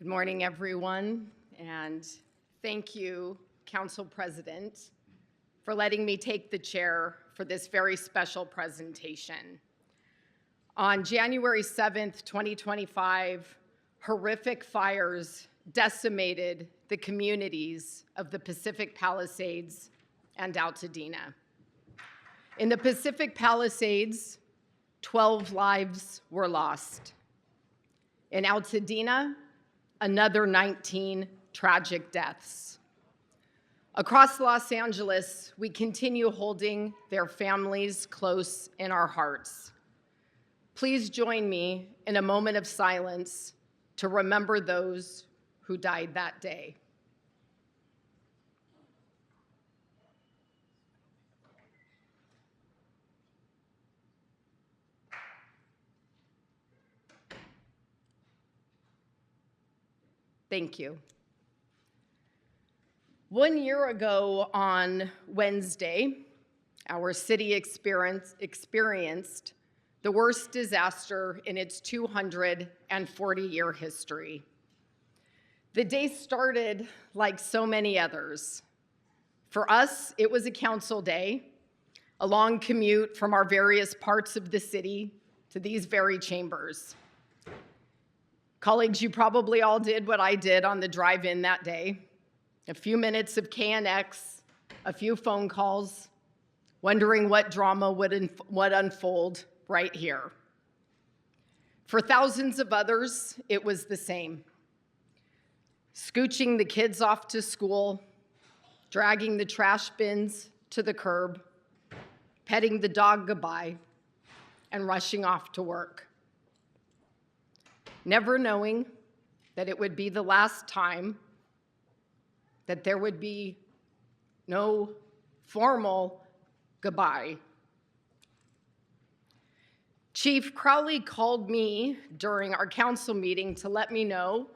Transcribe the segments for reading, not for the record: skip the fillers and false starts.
Good morning, everyone, and thank you, Council President, for letting me take the chair for this very special presentation. On January 7th, 2025, horrific fires decimated the communities of the Pacific Palisades and Altadena. In the Pacific Palisades, 12 lives were lost. In Altadena, another 19 tragic deaths. Across Los Angeles, we continue holding their families close in our hearts. Please join me in a moment of silence to remember those who died that day. Thank you. 1 year ago on Wednesday, our city experienced the worst disaster in its 240-year history. The day started like so many others. For us, it was a council day, a long commute from our various parts of the city to these very chambers. Colleagues, you probably all did what I did on the drive-in that day. A few minutes of KNX, a few phone calls, wondering what drama would unfold right here. For thousands of others, it was the same. Scooching the kids off to school, dragging the trash bins to the curb, petting the dog goodbye, and rushing off to work. Never knowing that it would be the last time, that there would be no formal goodbye. Chief Crowley called me during our council meeting to let me know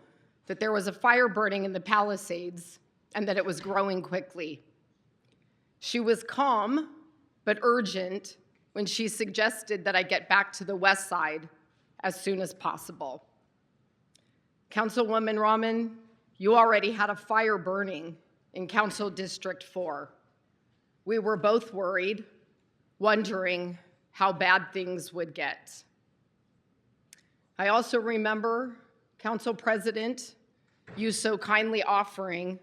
that there was a fire burning in the Palisades and that it was growing quickly. She was calm but urgent when she suggested that I get back to the west side as soon as possible. Councilwoman Rahman, you already had a fire burning in Council District 4. We were both worried, wondering how bad things would get. I also remember, Council President, you so kindly offering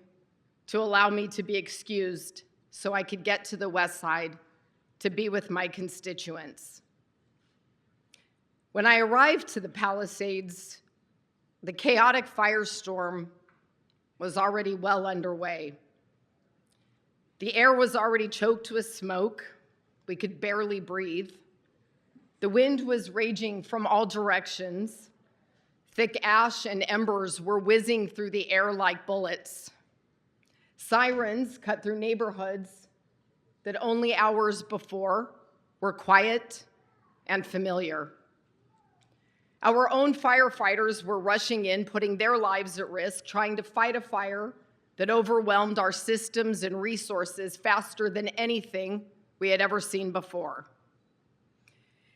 to allow me to be excused so I could get to the west side to be with my constituents. When I arrived to the Palisades, the chaotic firestorm was already well underway. The air was already choked with smoke. We could barely breathe. The wind was raging from all directions. Thick ash and embers were whizzing through the air like bullets. Sirens cut through neighborhoods that only hours before were quiet and familiar. Our own firefighters were rushing in, putting their lives at risk, trying to fight a fire that overwhelmed our systems and resources faster than anything we had ever seen before.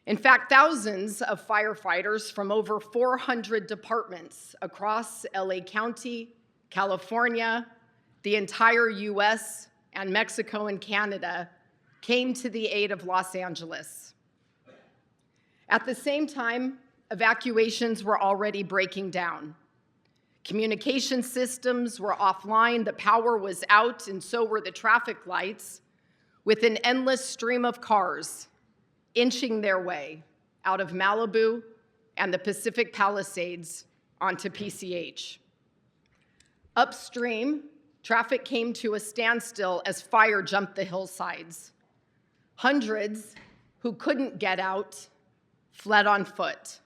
In fact, thousands of firefighters from over 400 departments across LA County, California, the entire US, and Mexico and Canada came to the aid of Los Angeles. At the same time, evacuations were already breaking down. Communication systems were offline, the power was out, and so were the traffic lights, with an endless stream of cars inching their way out of Malibu and the Pacific Palisades onto PCH. Upstream, traffic came to a standstill as fire jumped the hillsides. Hundreds who couldn't get out fled on foot.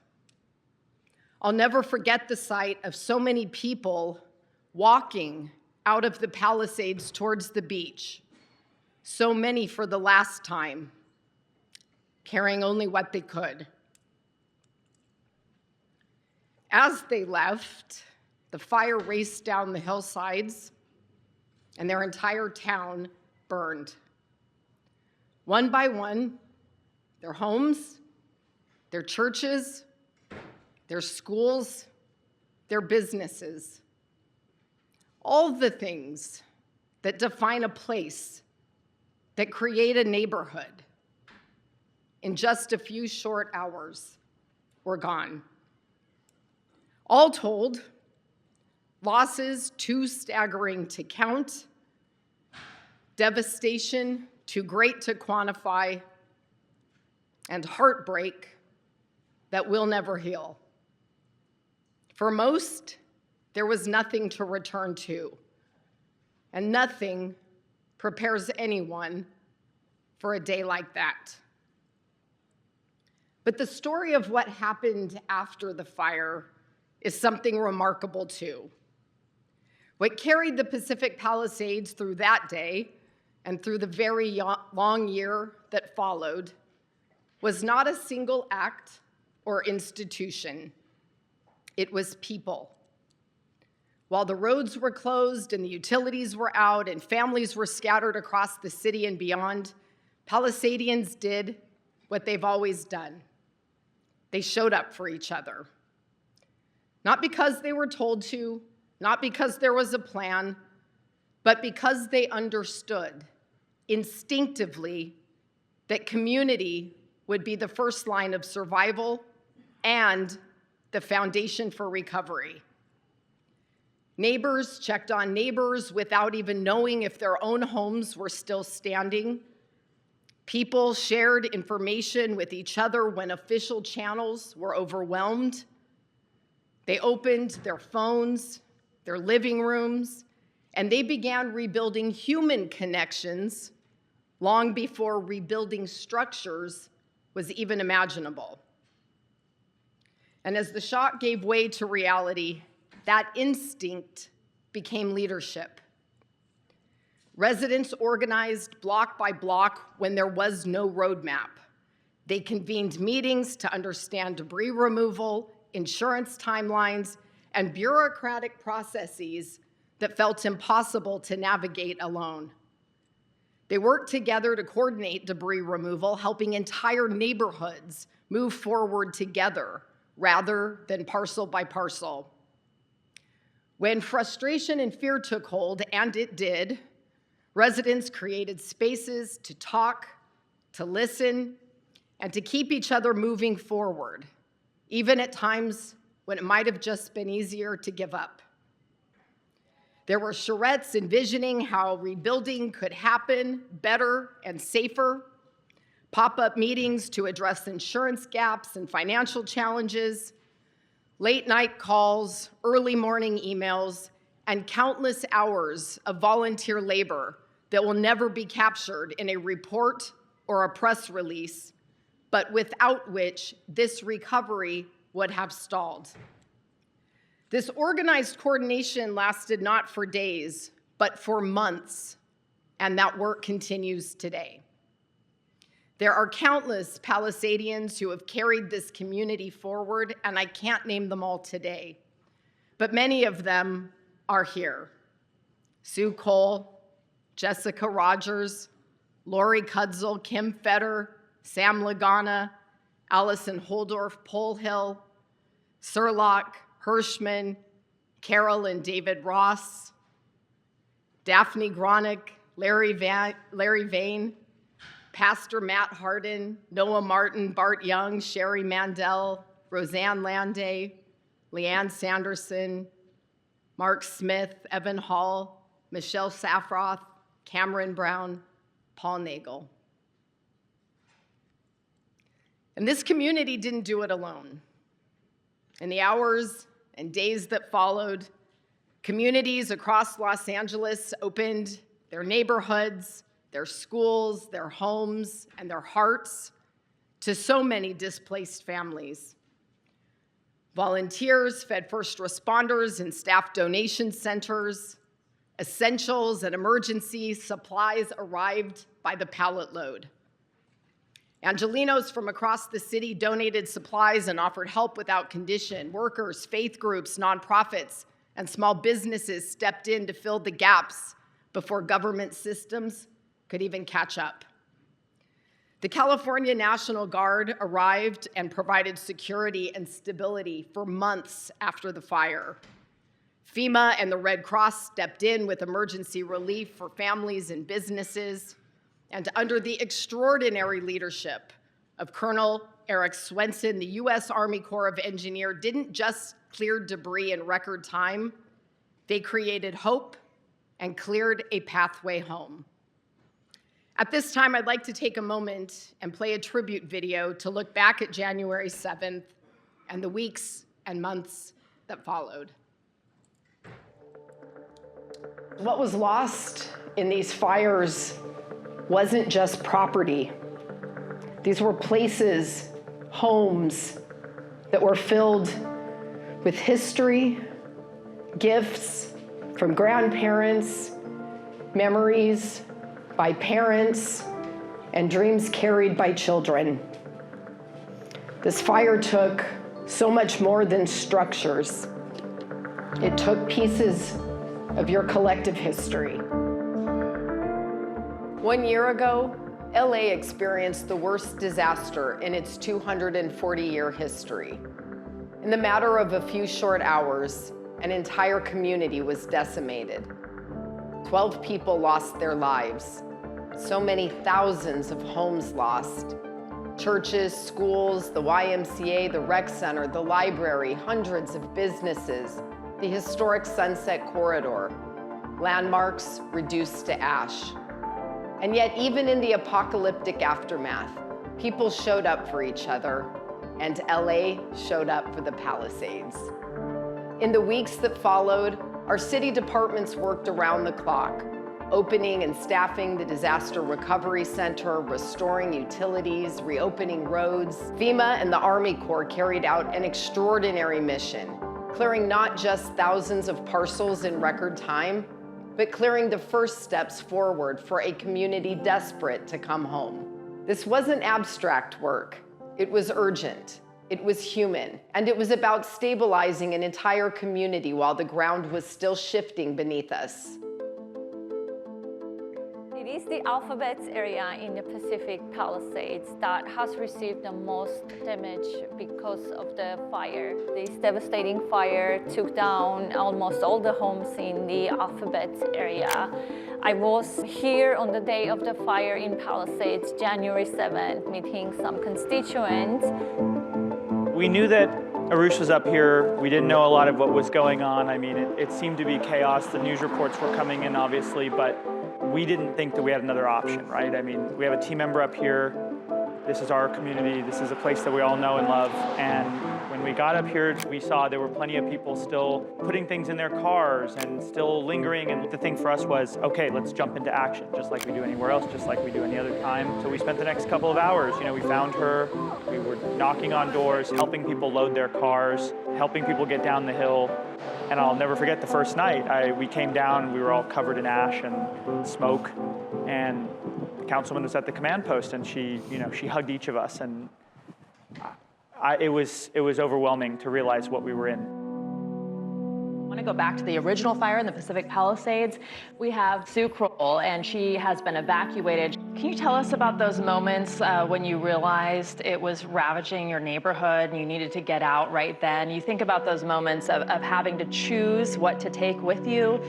I'll never forget the sight of so many people walking out of the Palisades towards the beach, so many for the last time, carrying only what they could. As they left, the fire raced down the hillsides, and their entire town burned. One by one, their homes, their churches, their schools, their businesses, all the things that define a place, that create a neighborhood, in just a few short hours were gone. All told, losses too staggering to count, devastation too great to quantify, and heartbreak that will never heal. For most, there was nothing to return to, and nothing prepares anyone for a day like that. But the story of what happened after the fire is something remarkable too. What carried the Pacific Palisades through that day and through the very long year that followed was not a single act or institution. It was people. While the roads were closed and the utilities were out and families were scattered across the city and beyond, Palisadians did what they've always done. They showed up for each other. Not because they were told to, not because there was a plan, but because they understood instinctively that community would be the first line of survival and the foundation for recovery. Neighbors checked on neighbors without even knowing if their own homes were still standing. People shared information with each other when official channels were overwhelmed. They opened their phones, their living rooms, and they began rebuilding human connections long before rebuilding structures was even imaginable. And as the shock gave way to reality, that instinct became leadership. Residents organized block by block when there was no roadmap. They convened meetings to understand debris removal, insurance timelines, and bureaucratic processes that felt impossible to navigate alone. They worked together to coordinate debris removal, helping entire neighborhoods move forward together rather than parcel by parcel. When frustration and fear took hold, and it did, residents created spaces to talk, to listen, and to keep each other moving forward, even at times when it might have just been easier to give up. There were charrettes envisioning how rebuilding could happen better and safer, pop-up meetings to address insurance gaps and financial challenges, late-night calls, early morning emails, and countless hours of volunteer labor that will never be captured in a report or a press release, but without which this recovery would have stalled. This organized coordination lasted not for days, but for months, and that work continues today. There are countless Palisadians who have carried this community forward, and I can't name them all today, but many of them are here. Sue Cole, Jessica Rogers, Lori Kudzel, Kim Fetter, Sam Lagana, Allison Holdorf, Polhill, Surlock, Hirschman, Carol and David Ross, Daphne Gronick, Larry Vane, Pastor Matt Harden, Noah Martin, Bart Young, Sherry Mandel, Roseanne Landay, Leanne Sanderson, Mark Smith, Evan Hall, Michelle Safroth, Cameron Brown, Paul Nagel. And this community didn't do it alone. In the hours and days that followed, communities across Los Angeles opened their neighborhoods, their schools, their homes, and their hearts to so many displaced families. Volunteers fed first responders in staff donation centers. Essentials and emergency supplies arrived by the pallet load. Angelenos from across the city donated supplies and offered help without condition. Workers, faith groups, nonprofits, and small businesses stepped in to fill the gaps before government systems could even catch up. The California National Guard arrived and provided security and stability for months after the fire. FEMA and the Red Cross stepped in with emergency relief for families and businesses. And under the extraordinary leadership of Colonel Eric Swenson, the U.S. Army Corps of Engineers didn't just clear debris in record time, they created hope and cleared a pathway home. At this time, I'd like to take a moment and play a tribute video to look back at January 7th and the weeks and months that followed. What was lost in these fires wasn't just property. These were places, homes that were filled with history, gifts from grandparents, memories by parents, and dreams carried by children. This fire took so much more than structures. It took pieces of your collective history. 1 year ago, LA experienced the worst disaster in its 240-year history. In the matter of a few short hours, an entire community was decimated. 12 people lost their lives. So many thousands of homes lost. Churches, schools, the YMCA, the rec center, the library, hundreds of businesses, the historic Sunset Corridor, landmarks reduced to ash. And yet, even in the apocalyptic aftermath, people showed up for each other, and LA showed up for the Palisades. In the weeks that followed, our city departments worked around the clock, opening and staffing the Disaster Recovery Center, restoring utilities, reopening roads. FEMA and the Army Corps carried out an extraordinary mission, clearing not just thousands of parcels in record time, but clearing the first steps forward for a community desperate to come home. This wasn't abstract work. It was urgent. It was human. And it was about stabilizing an entire community while the ground was still shifting beneath us. It is the Alphabets area in the Pacific Palisades that has received the most damage because of the fire. This devastating fire took down almost all the homes in the Alphabets area. I was here on the day of the fire in Palisades, January 7th, meeting some constituents. We knew that Arush was up here. We didn't know a lot of what was going on. I mean, it seemed to be chaos. The news reports were coming in, obviously, but we didn't think that we had another option, right? I mean, we have a team member up here. This is our community. This is a place that we all know and love. And when we got up here, we saw there were plenty of people still putting things in their cars and still lingering. And the thing for us was, okay, let's jump into action, just like we do anywhere else, just like we do any other time. So we spent the next couple of hours. You know, we found her. We were knocking on doors, helping people load their cars, helping people get down the hill. And I'll never forget the first night. We came down, we were all covered in ash and smoke. And the councilman was at the command post, and she hugged each of us, and it was overwhelming to realize what we were in. I want to go back to the original fire in the Pacific Palisades. We have Sue Kroll, and she has been evacuated. Can you tell us about those moments when you realized it was ravaging your neighborhood and you needed to get out right then? You think about those moments of having to choose what to take with you.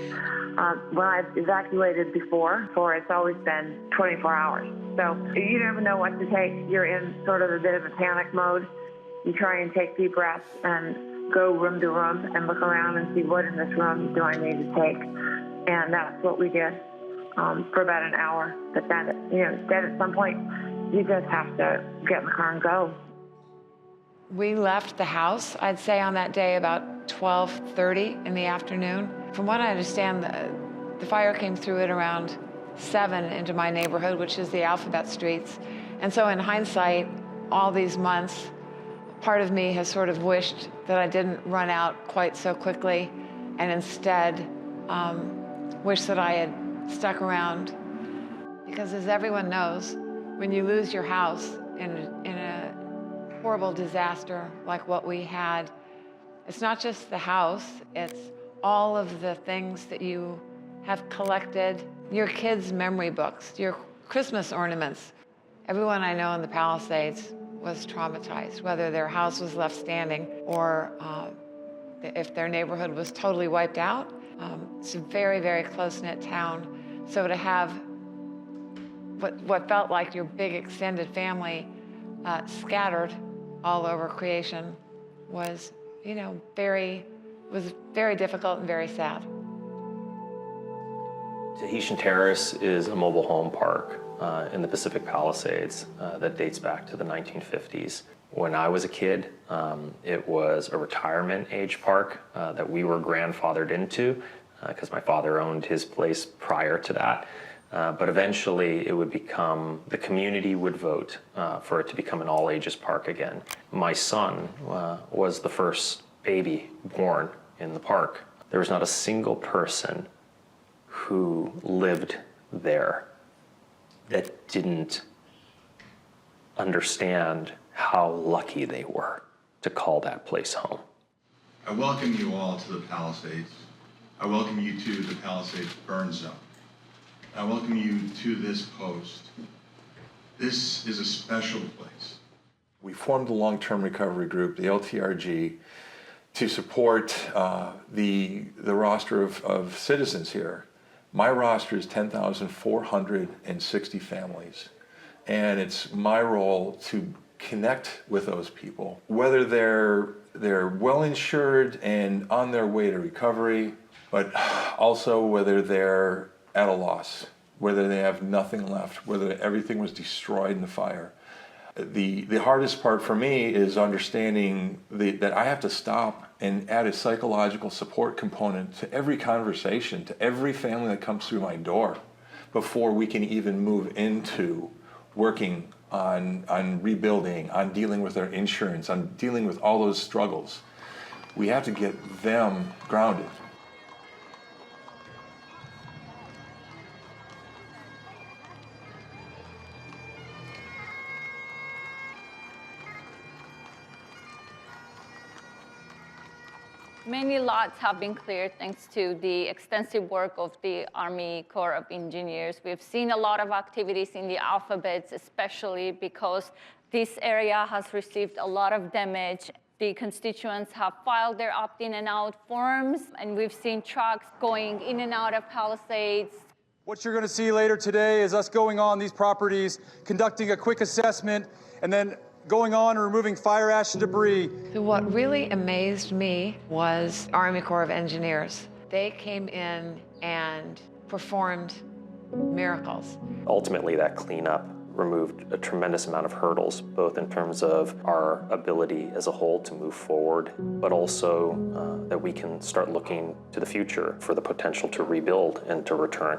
When I've evacuated before, it's always been 24 hours. So you never know what to take. You're in sort of a bit of a panic mode. You try and take deep breaths and go room to room and look around and see what in this room do I need to take. And that's what we did for about an hour. But then, then at some point, you just have to get in the car and go. We left the house, I'd say on that day about 12:30 in the afternoon. From what I understand, the fire came through at around 7 into my neighborhood, which is the Alphabet Streets. And so in hindsight, all these months, part of me has sort of wished that I didn't run out quite so quickly, and instead wished that I had stuck around. Because as everyone knows, when you lose your house in a horrible disaster like what we had, it's not just the house, it's all of the things that you have collected, your kids' memory books, your Christmas ornaments. Everyone I know in the Palisades was traumatized, whether their house was left standing or if their neighborhood was totally wiped out. It's a very, very close-knit town. So to have what felt like your big extended family scattered all over creation was, very difficult and very sad. Tahitian Terrace is a mobile home park in the Pacific Palisades that dates back to the 1950s. When I was a kid, it was a retirement age park that we were grandfathered into because my father owned his place prior to that. But eventually it would become, the community would vote for it to become an all ages park again. My son was the first baby born in the park. There was not a single person who lived there that didn't understand how lucky they were to call that place home. I welcome you all to the Palisades. I welcome you to the Palisades burn zone. I welcome you to this post. This is a special place. We formed the long-term recovery group, the LTRG, to support the roster of citizens here. My roster is 10,460 families, and it's my role to connect with those people, whether they're well insured and on their way to recovery, but also whether they're at a loss, whether they have nothing left, whether everything was destroyed in the fire. The hardest part for me is understanding that I have to stop and add a psychological support component to every conversation, to every family that comes through my door, before we can even move into working on rebuilding, on dealing with their insurance, on dealing with all those struggles. We have to get them grounded. Many lots have been cleared thanks to the extensive work of the Army Corps of Engineers. We've seen a lot of activities in the Alphabets, especially because this area has received a lot of damage. The constituents have filed their opt-in and out forms, and we've seen trucks going in and out of Palisades. What you're going to see later today is us going on these properties, conducting a quick assessment, and then going on and removing fire ash and debris. So what really amazed me was Army Corps of Engineers. They came in and performed miracles. Ultimately, that cleanup removed a tremendous amount of hurdles, both in terms of our ability as a whole to move forward, but also that we can start looking to the future for the potential to rebuild and to return.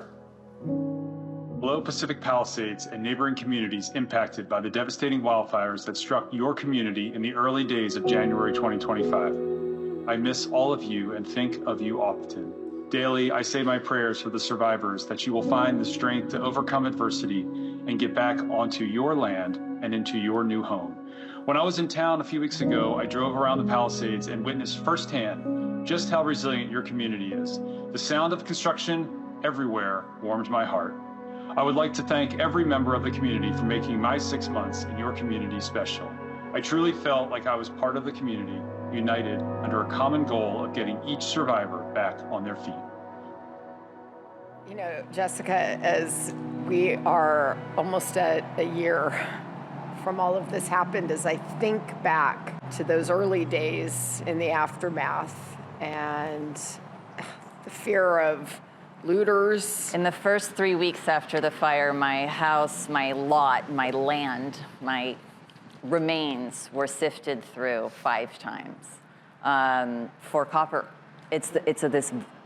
Below Pacific Palisades and neighboring communities impacted by the devastating wildfires that struck your community in the early days of January 2025. I miss all of you and think of you often. Daily, I say my prayers for the survivors that you will find the strength to overcome adversity and get back onto your land and into your new home. When I was in town a few weeks ago, I drove around the Palisades and witnessed firsthand just how resilient your community is. The sound of construction everywhere warmed my heart. I would like to thank every member of the community for making my 6 months in your community special. I truly felt like I was part of the community, united under a common goal of getting each survivor back on their feet. You know, Jessica, as we are almost at a year from all of this happened, as I think back to those early days in the aftermath and the fear of looters. In the first 3 weeks after the fire, my house, my lot, my land, my remains were sifted through 5 times for copper. It's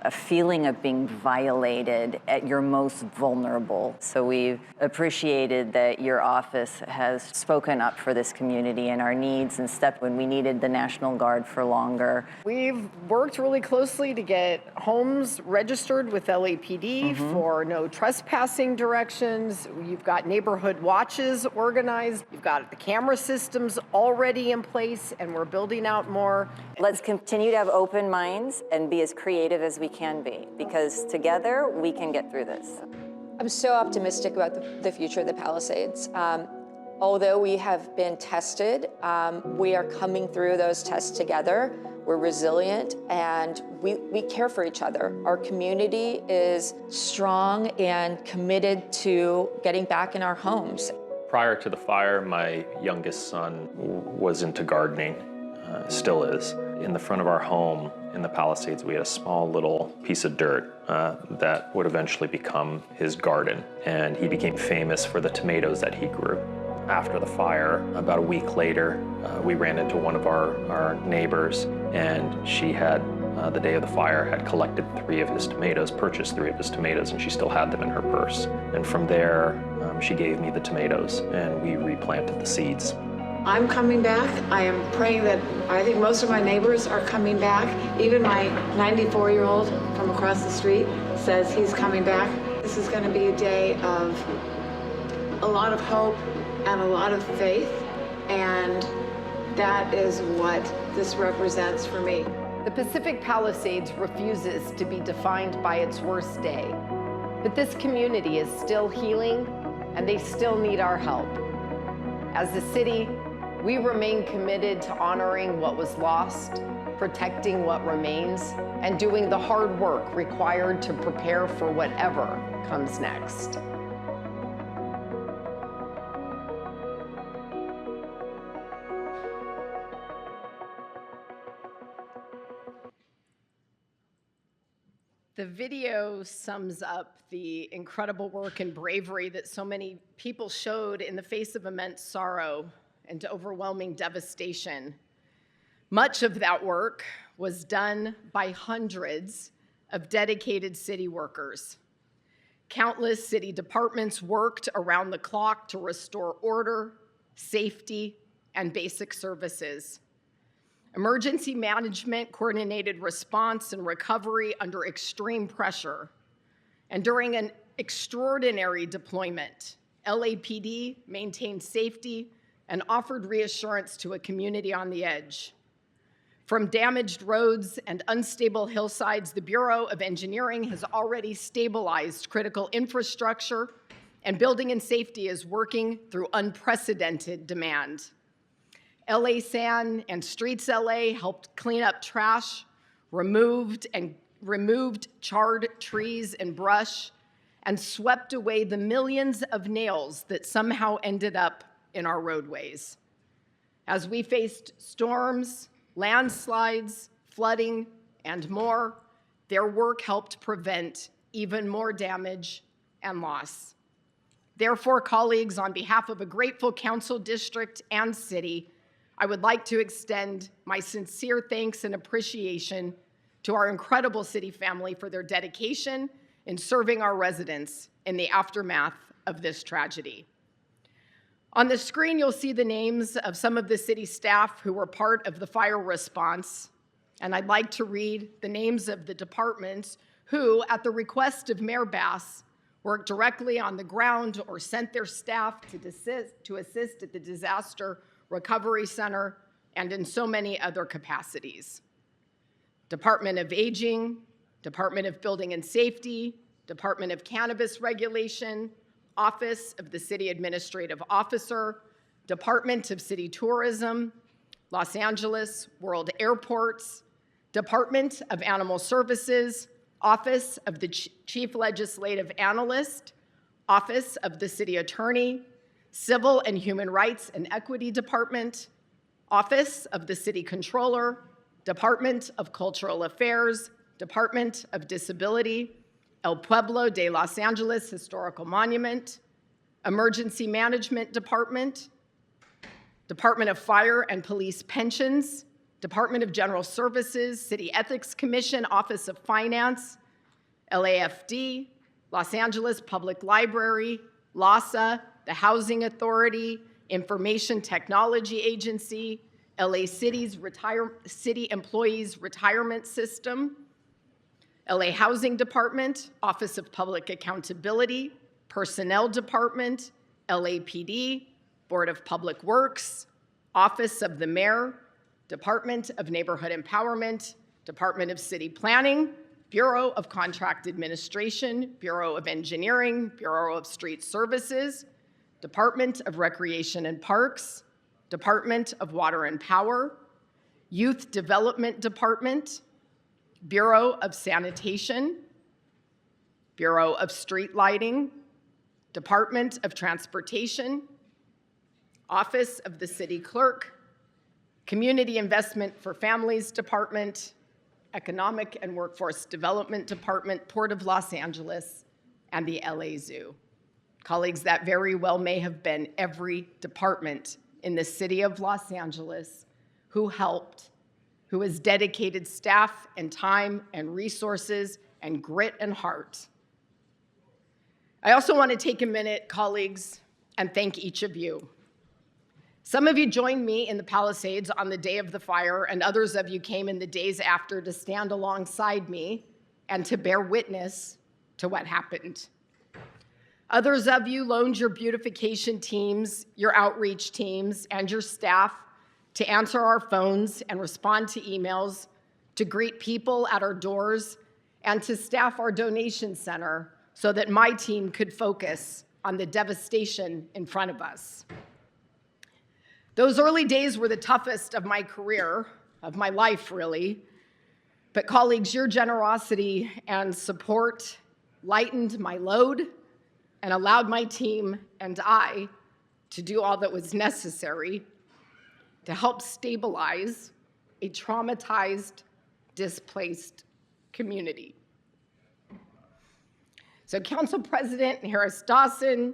a feeling of being violated at your most vulnerable. So we've appreciated that your office has spoken up for this community and our needs and stepped when we needed the National Guard for longer. We've worked really closely to get homes registered with LAPD for no trespassing directions. You've got neighborhood watches organized. You've got the camera systems already in place, and we're building out more. Let's continue to have open minds and be as creative as we can be, because together we can get through this. I'm so optimistic about the future of the Palisades. Although we have been tested, we are coming through those tests together. We're resilient and we care for each other. Our community is strong and committed to getting back in our homes. Prior to the fire, my youngest son was into gardening, still is. In the front of our home in the Palisades, we had a small little piece of dirt that would eventually become his garden. And he became famous for the tomatoes that he grew. After the fire, about a week later, we ran into one of our neighbors, and she had, the day of the fire, had collected 3 of his tomatoes, purchased 3 of his tomatoes, and she still had them in her purse. And from there, she gave me the tomatoes, and we replanted the seeds. I'm coming back. I am praying that I think most of my neighbors are coming back. Even my 94-year-old from across the street says he's coming back. This is going to be a day of a lot of hope and a lot of faith, and that is what this represents for me. The Pacific Palisades refuses to be defined by its worst day, but this community is still healing, and they still need our help. As a city, we remain committed to honoring what was lost, protecting what remains, and doing the hard work required to prepare for whatever comes next. The video sums up the incredible work and bravery that so many people showed in the face of immense sorrow and overwhelming devastation. Much of that work was done by hundreds of dedicated city workers. Countless city departments worked around the clock to restore order, safety, and basic services. Emergency management coordinated response and recovery under extreme pressure. And during an extraordinary deployment, LAPD maintained safety and offered reassurance to a community on the edge. From damaged roads and unstable hillsides, the Bureau of Engineering has already stabilized critical infrastructure, and Building and Safety is working through unprecedented demand. LA San and Streets LA helped clean up trash, removed charred trees and brush, and swept away the millions of nails that somehow ended up in our roadways. As we faced storms, landslides, flooding, and more, their work helped prevent even more damage and loss. Therefore, colleagues, on behalf of a grateful council district and city, I would like to extend my sincere thanks and appreciation to our incredible city family for their dedication in serving our residents in the aftermath of this tragedy. On the screen, you'll see the names of some of the city staff who were part of the fire response, and I'd like to read the names of the departments who, at the request of Mayor Bass, worked directly on the ground or sent their staff to assist at the Disaster Recovery Center and in so many other capacities. Department of Aging, Department of Building and Safety, Department of Cannabis Regulation, Office of the City Administrative Officer, Department of City Tourism, Los Angeles World Airports, Department of Animal Services, Office of the Chief Legislative Analyst, Office of the City Attorney, Civil and Human Rights and Equity Department, Office of the City Controller, Department of Cultural Affairs, Department of Disability, El Pueblo de Los Angeles Historical Monument, Emergency Management Department, Department of Fire and Police Pensions, Department of General Services, City Ethics Commission, Office of Finance, LAFD, Los Angeles Public Library, LASA, the Housing Authority, Information Technology Agency, LA City's City Employees Retirement System, LA Housing Department, Office of Public Accountability, Personnel Department, LAPD, Board of Public Works, Office of the Mayor, Department of Neighborhood Empowerment, Department of City Planning, Bureau of Contract Administration, Bureau of Engineering, Bureau of Street Services, Department of Recreation and Parks, Department of Water and Power, Youth Development Department, Bureau of Sanitation, Bureau of Street Lighting, Department of Transportation, Office of the City Clerk, Community Investment for Families Department, Economic and Workforce Development Department, Port of Los Angeles, and the LA Zoo. Colleagues, that very well may have been every department in the city of Los Angeles who helped, who has dedicated staff and time and resources and grit and heart. I also want to take a minute, colleagues, and thank each of you. Some of you joined me in the Palisades on the day of the fire, and others of you came in the days after to stand alongside me and to bear witness to what happened. Others of you loaned your beautification teams, your outreach teams, and your staff to answer our phones and respond to emails, to greet people at our doors, and to staff our donation center so that my team could focus on the devastation in front of us. Those early days were the toughest of my career, of my life, really. But colleagues, your generosity and support lightened my load and allowed my team and I to do all that was necessary to help stabilize a traumatized, displaced community. So Council President Harris Dawson,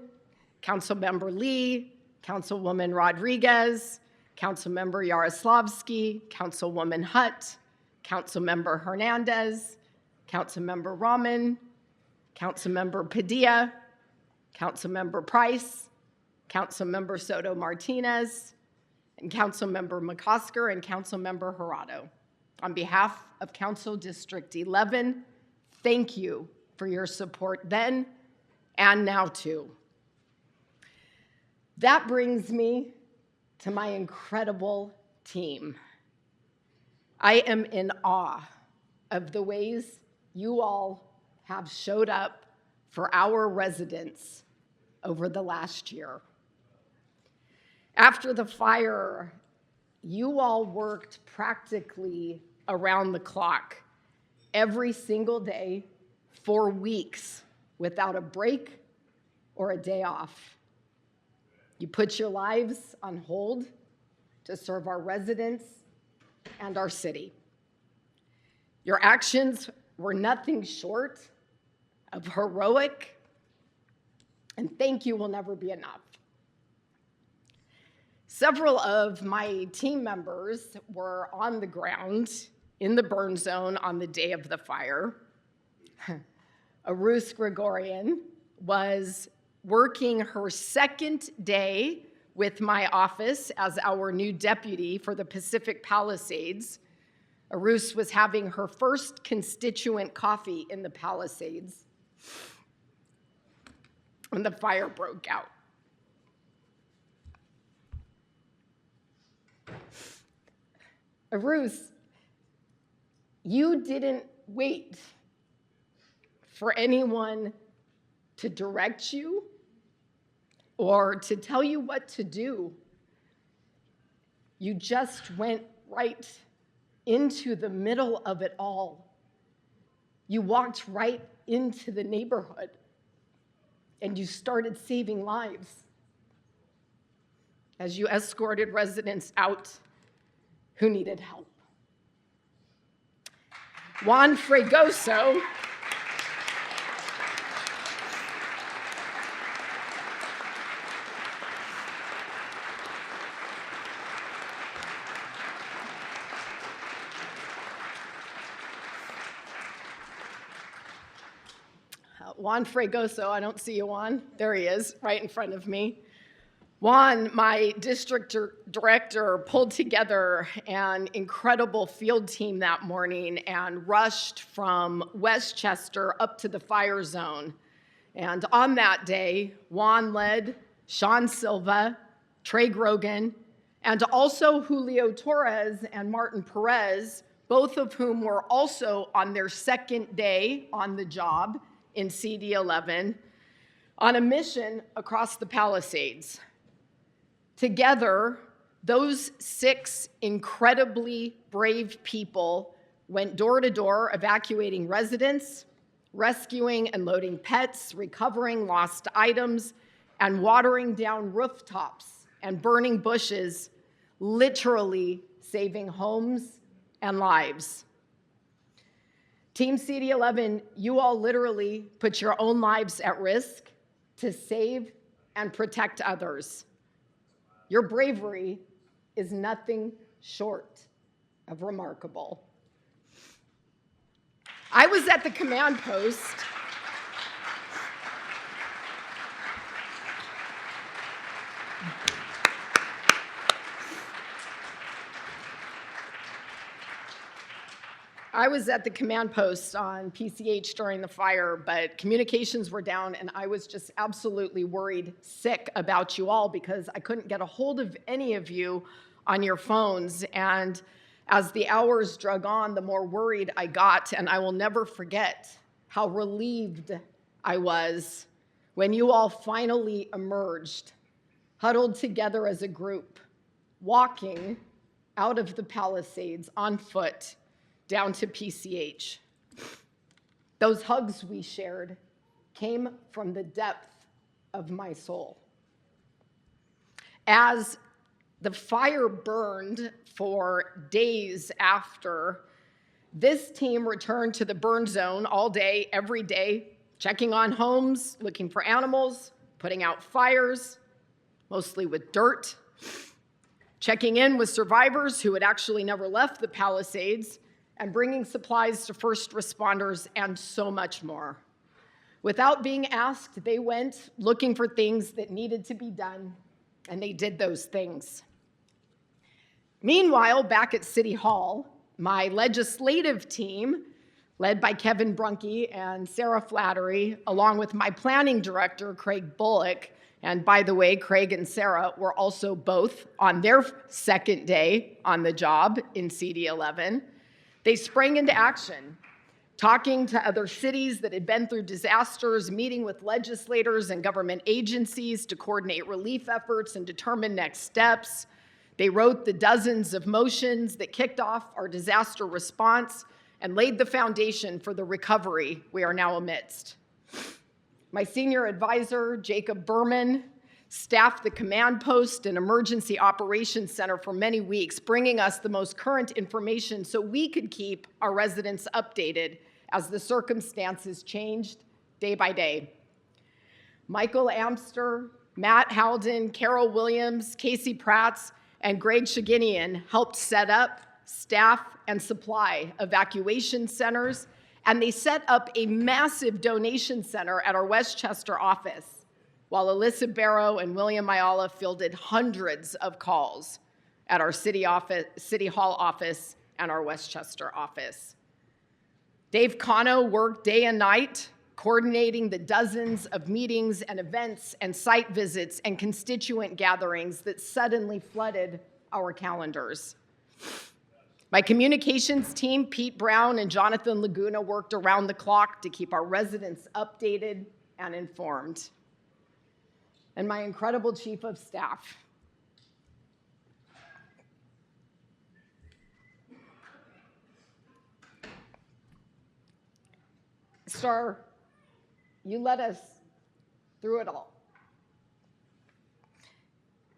Councilmember Lee, Councilwoman Rodriguez, Councilmember Yaroslavsky, Councilwoman Hutt, Councilmember Hernandez, Councilmember Rahman, Councilmember Padilla, Councilmember Price, Councilmember Soto Martinez, and Councilmember McCosker and Councilmember Jurado. On behalf of Council District 11, thank you for your support then and now too. That brings me to my incredible team. I am in awe of the ways you all have showed up for our residents over the last year. After the fire, you all worked practically around the clock, every single day, for weeks, without a break or a day off. You put your lives on hold to serve our residents and our city. Your actions were nothing short of heroic, and thank you will never be enough. Several of my team members were on the ground in the burn zone on the day of the fire. Arus Gregorian was working her second day with my office as our new deputy for the Pacific Palisades. Arus was having her first constituent coffee in the Palisades when the fire broke out. Arus, you didn't wait for anyone to direct you or to tell you what to do. You just went right into the middle of it all. You walked right into the neighborhood and you started saving lives as you escorted residents out who needed help. Juan Fregoso I don't see you, Juan. There he is, right in front of me. Juan, my district director, pulled together an incredible field team that morning and rushed from Westchester up to the fire zone. And on that day, Juan led Sean Silva, Trey Grogan, and also Julio Torres and Martin Perez, both of whom were also on their second day on the job in CD11, on a mission across the Palisades. Together, those 6 incredibly brave people went door to door, evacuating residents, rescuing and loading pets, recovering lost items, and watering down rooftops and burning bushes, literally saving homes and lives. Team CD11, you all literally put your own lives at risk to save and protect others. Your bravery is nothing short of remarkable. I was at the command post. I was at the command post on PCH during the fire, but communications were down, and I was just absolutely worried sick about you all because I couldn't get a hold of any of you on your phones. And as the hours drug on, the more worried I got, and I will never forget how relieved I was when you all finally emerged, huddled together as a group, walking out of the Palisades on foot down to PCH. Those hugs we shared came from the depth of my soul. As the fire burned for days after, this team returned to the burn zone all day, every day, checking on homes, looking for animals, putting out fires, mostly with dirt, checking in with survivors who had actually never left the Palisades, and bringing supplies to first responders, and so much more. Without being asked, they went looking for things that needed to be done, and they did those things. Meanwhile, back at City Hall, my legislative team, led by Kevin Brunke and Sarah Flattery, along with my planning director, Craig Bullock, and by the way, Craig and Sarah were also both on their second day on the job in CD11. They sprang into action, talking to other cities that had been through disasters, meeting with legislators and government agencies to coordinate relief efforts and determine next steps. They wrote the dozens of motions that kicked off our disaster response and laid the foundation for the recovery we are now amidst. My senior advisor, Jacob Berman, staffed the command post and emergency operations center for many weeks, bringing us the most current information so we could keep our residents updated as the circumstances changed day by day. Michael Amster, Matt Halden, Carol Williams, Casey Pratz, and Greg Shaginian helped set up, staff, and supply evacuation centers, and they set up a massive donation center at our Westchester office, while Alyssa Barrow and William Ayala fielded hundreds of calls at our City Hall office and our Westchester office. Dave Cano worked day and night, coordinating the dozens of meetings and events and site visits and constituent gatherings that suddenly flooded our calendars. My communications team, Pete Brown and Jonathan Laguna, worked around the clock to keep our residents updated and informed. And my incredible chief of staff. Star, you led us through it all.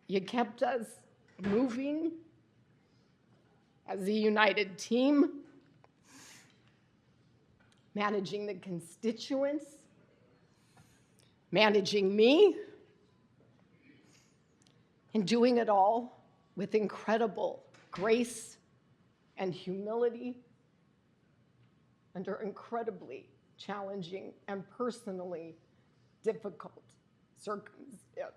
You kept us moving as a united team, managing the constituents, managing me, and doing it all with incredible grace and humility under incredibly challenging and personally difficult circumstances.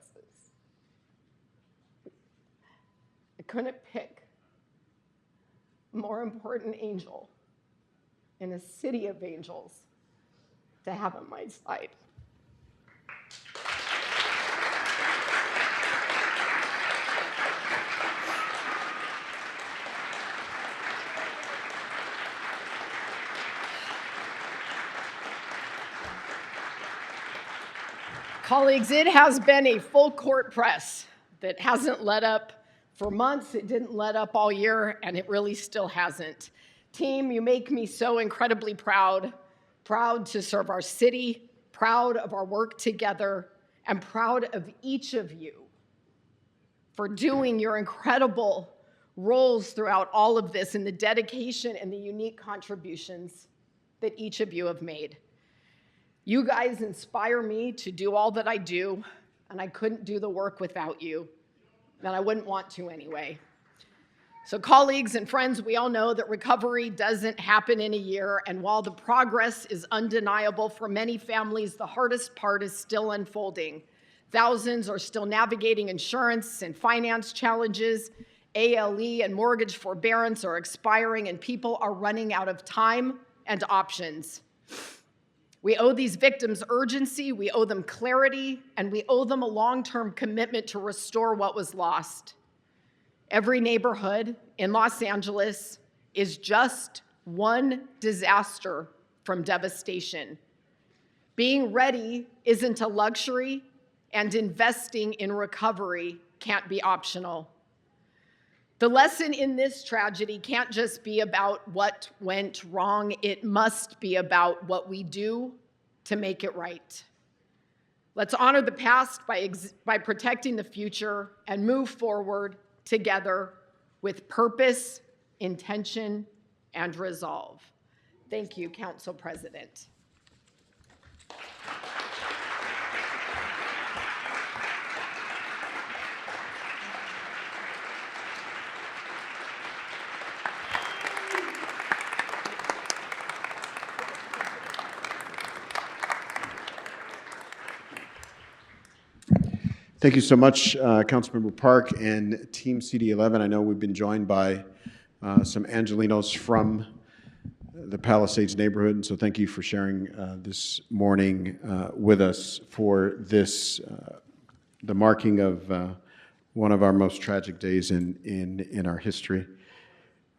I couldn't pick a more important angel in a city of angels to have on my side. Colleagues, it has been a full court press that hasn't let up for months. It didn't let up all year, and it really still hasn't. Team, you make me so incredibly proud to serve our city, proud of our work together, and proud of each of you for doing your incredible roles throughout all of this and the dedication and the unique contributions that each of you have made. You guys inspire me to do all that I do, and I couldn't do the work without you, and I wouldn't want to anyway. So colleagues and friends, we all know that recovery doesn't happen in a year, and while the progress is undeniable for many families, the hardest part is still unfolding. Thousands are still navigating insurance and finance challenges. ALE and mortgage forbearance are expiring, and people are running out of time and options. We owe these victims urgency, we owe them clarity, and we owe them a long-term commitment to restore what was lost. Every neighborhood in Los Angeles is just one disaster from devastation. Being ready isn't a luxury, and investing in recovery can't be optional. The lesson in this tragedy can't just be about what went wrong. It must be about what we do to make it right. Let's honor the past by protecting the future and move forward together with purpose, intention, and resolve. Thank you, Council President. Thank you so much, Councilmember Park and Team CD11. I know we've been joined by some Angelinos from the Palisades neighborhood, and so thank you for sharing this morning with us for this, the marking of one of our most tragic days in our history.